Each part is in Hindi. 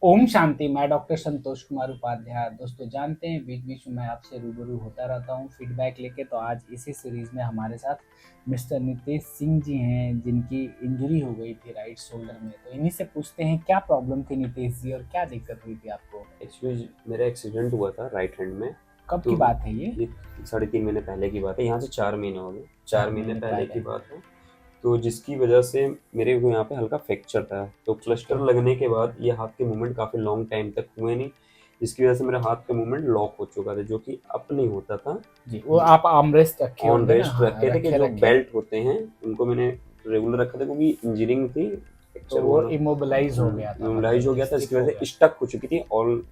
ओम शांति। मैं डॉक्टर संतोष कुमार उपाध्याय। दोस्तों जानते हैं बीच बीच में मैं आपसे रूबरू होता रहता हूं फीडबैक लेके। तो आज इसी सीरीज में हमारे साथ मिस्टर नितेश सिंह जी हैं, जिनकी इंजरी हो गई थी राइट शोल्डर में। तो इन्हीं से पूछते हैं क्या प्रॉब्लम थी नितेश जी और क्या दिक्कत हुई थी आपको। एक्चुअली मेरा एक्सीडेंट हुआ था राइट हैंड में। कब तो की बात है ये? ये 3.5 महीने पहले की बात है, यहाँ से 4 महीने हो गए, 4 महीने पहले की बात है। तो जिसकी वजह से मेरे को यहाँ पे हल्का फ्रैक्चर था। तो प्लास्टर लगने के बाद ये हाथ के मूवमेंट काफ़ी लॉन्ग टाइम तक हुए नहीं, जिसकी वजह से मेरा हाथ का मूवमेंट लॉक हो चुका था, जो कि अप नहीं होता था जी, वो आप आर्मरेस्ट रखे ऑन होंगे ना? रेस्ट हाँ, रखे थे कि जो बेल्ट होते हैं उनको मैंने रेगुलर रखा था, क्योंकि इंजरिंग थी, तो फ्रैक्चर वो हुआ, इमोबिलाइज हो गया था, इमोबिलाइज हो गया था। इसकी वजह से स्टक हो चुकी थी ऑल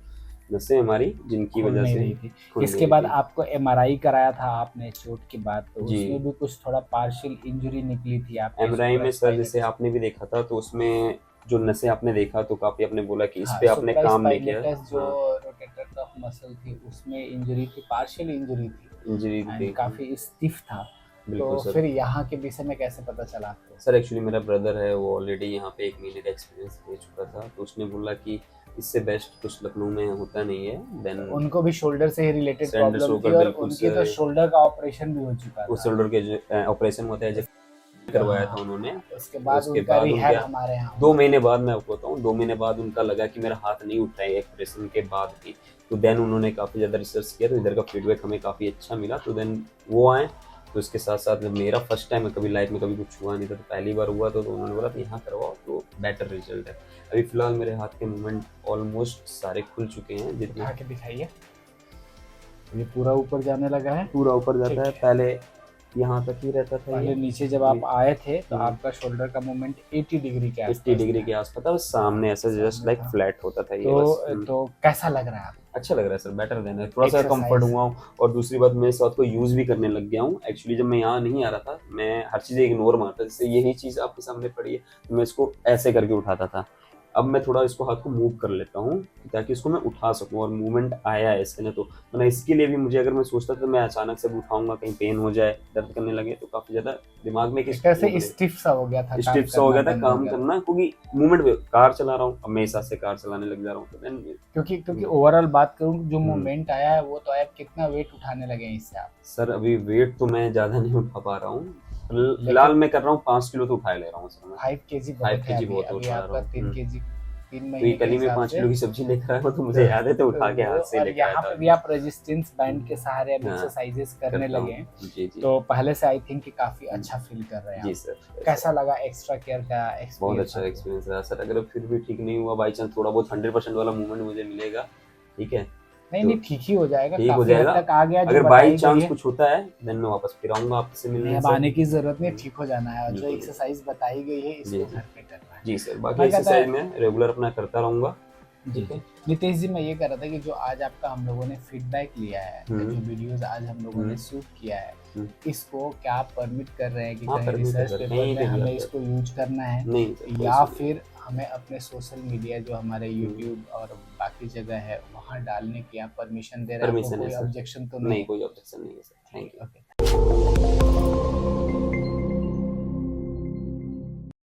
नसें हमारी, जिनकी खुल वजह नहीं से रही थी। खुल इसके नहीं बाद रही थी। आपको एमआरआई कराया था आपने चोट के बाद, तो जी, उसमें भी कुछ थोड़ा पार्शियल इंजरी निकली थी आपके एमआरआई में सर जैसे आपने भी देखा था, तो उसमें जो नसें आपने देखा तो काफी आपने बोला कि इस हाँ, पे आपने काम नहीं किया। सुप्रास्पाइनेटस जो हाँ, रोटेटर कफ मसल थी उसमें इंजरी थी, पार्शियल इंजरी थी इंजरी एंड थी। काफी स्टिफ था। बिल्कुल तो सर। फिर यहाँ के विषय में कैसे पता चला आपको? सर एक्चुअली मेरा ब्रदर है, वो ऑलरेडी यहाँ पे 1 महीने का एक्सपीरियंस ले चुका था, तो उसने बोला कि इससे बेस्ट कुछ लखनऊ में होता नहीं है। देन उनको भी शोल्डर से ही रिलेटेड सैंडर्स प्रॉब्लम थी होकर और बिल्कुल उनकी तो सर, शोल्डर का ऑपरेशन भी हो चुका उस था। शोल्डर के जो ऑपरेशन होता है, जब करवाया था हाँ, उन्होंने। उसके बाद उसके उनका बाद रिहैब उनके हमारे यहाँ दो हुआ। महीने बाद मैं आपको बताऊँ, 2 महीने बाद उनका लगा कि मेरा हाथ नहीं उठ रहा है ऑपरेशन के बाद भी। तो देन उन्होंने काफ़ी ज़्यादा रिसर्च किया, तो इधर का फीडबैक हमें काफ़ी अच्छा मिला। तो देन वो आए। तो इसके साथ साथ मेरा फर्स्ट टाइम है, कभी लाइफ में कभी कुछ हुआ नहीं था, तो पहली बार हुआ। तो उन्होंने बोला तो यहाँ करवाओ तो बेटर रिजल्ट है। अभी फिलहाल मेरे हाथ के मूवमेंट ऑलमोस्ट सारे खुल चुके हैं, जितने उठा के दिखाइए। ये पूरा ऊपर जाने लगा है। पूरा ऊपर जाता है। ठीक है। पहले यहाँ तक ही रहता था, पहले ये नीचे जब आप आए थे तो हम्म, आपका शोल्डर का मूवमेंट 80 डिग्री के 80 आसपास डिग्री था। के आसपास था, बस सामने ऐसा जस्ट सामने लाइक था। फ्लैट होता था ये बस। तो कैसा लग रहा है आपको? अच्छा लग रहा है सर, बेटर देन है, थोड़ा सा कंफर्ट एक्सरसाइज हुआ हूँ। और दूसरी बात, मैं इस बात को यूज भी करने लग गया हूँ। एक्चुअली जब मैं यहाँ नहीं आ रहा था, मैं हर चीज़ इग्नोर मारता, जैसे यही चीज़ आपके सामने पड़ी है तो मैं इसको ऐसे करके उठाता था। अब मैं थोड़ा इसको हाथ को मूव कर लेता हूँ, ताकि इसको मैं उठा सकूँ, और मूवमेंट आया है इससे। ना तो मतलब इसके लिए भी मुझे, अगर मैं सोचता था मैं अचानक से भी उठाऊंगा, कहीं पेन हो जाए, दर्द करने लगे, तो काफ़ी ज़्यादा दिमाग में एक तरह से स्टिफ सा हो गया था, काम स्टिफ सा हो करना गया था बंद हो काम गया था। करना, क्योंकि मूवमेंट कार चला रहा हूँ, अब मैं इस हिसाब से कार चलाने लग जा रहा हूँ। तो देन क्योंकि ओवरऑल बात करूँ, जो मूवमेंट आया है वो तो आप कितना वेट उठाने लगे हैं इससे आप? सर अभी वेट तो मैं ज़्यादा नहीं उठा पा रहा हूँ। फिलहाल लेकिन मैं कर रहा हूँ 5 किलो तो उठा ले रहा हूँ सर मैं। 5 केजी बहुत 5 है। केजी अभी बहुत अभी उठा रहा आपका हूँ। 3 केजी 3 तो ये महीने के कल ही में हिसाब 5 से। किलो की सब्जी लेकर आया हूँ, तो मुझे याद है, तो उठा के हाथ से और लेकर आया यहाँ था पे भी अभी। आप रेजिस्टेंस बैंड के सहारे अब हाँ, एक्सरसाइजेस करने करता हूँ। लगे हैं। जी जी तो पहले से आई थिंक कि काफी अच्छा फील कर रहे हैं जी आप। सर। कैसा लगा एक्स्ट्रा केयर का बहुत एक्सपीरियंस अच्छा आपको? एक्सपीरियंस रहा सर। अगर फिर भी ठीक नहीं हुआ, बाई चांस थोड़ा बहुत 100% वाला मूवमेंट मुझे मिलेगा, ठीक है, नहीं तो नहीं, ठीक ही हो जाएगा, ठीक हो काफी हद जाएगा। तक आ गया जो अगर बाई बताई गई चांस है। कुछ होता है, देन मैं वापस फिर आऊंगा आपसे नहीं, मिलने अब सर। आने की जरूरत नहीं, ठीक हो जाना है और जो बिल्कुल एक्सरसाइज बताई गई है जी इसको जी घर पे करना है। जी सर। बाकी मैं कहता एक्सरसाइज मैं रेगुलर अपना करता रहूंगा। जी ठीक जी। है। नितेश जी, मैं ये कह रहा था कि जो आज आपका हम लोगों ने फीडबैक लिया है, हम्म जो वीडियोस आज हम लोगों ने हम्म शूट किया है, हम्म। इसको क्या आप परमिट कर रहे हैं कि हाँ, कहीं परमिट है रिसर्च सर, पेपर कहीं में पे भी हमें आप इसको यूज करना है, नहीं सर, कोई या इशू नहीं। फिर हमें अपने सोशल मीडिया जो हमारे हम्म, यूट्यूब और बाकी जगह है वहाँ डालने की आप परमिशन दे रहे हैं? आपको परमिशन है कोई सर। ऑब्जेक्शन तो नहीं नहीं, है? कोई ऑब्जेक्शन नहीं है सर। ठीक थैंक है, यू। ओके।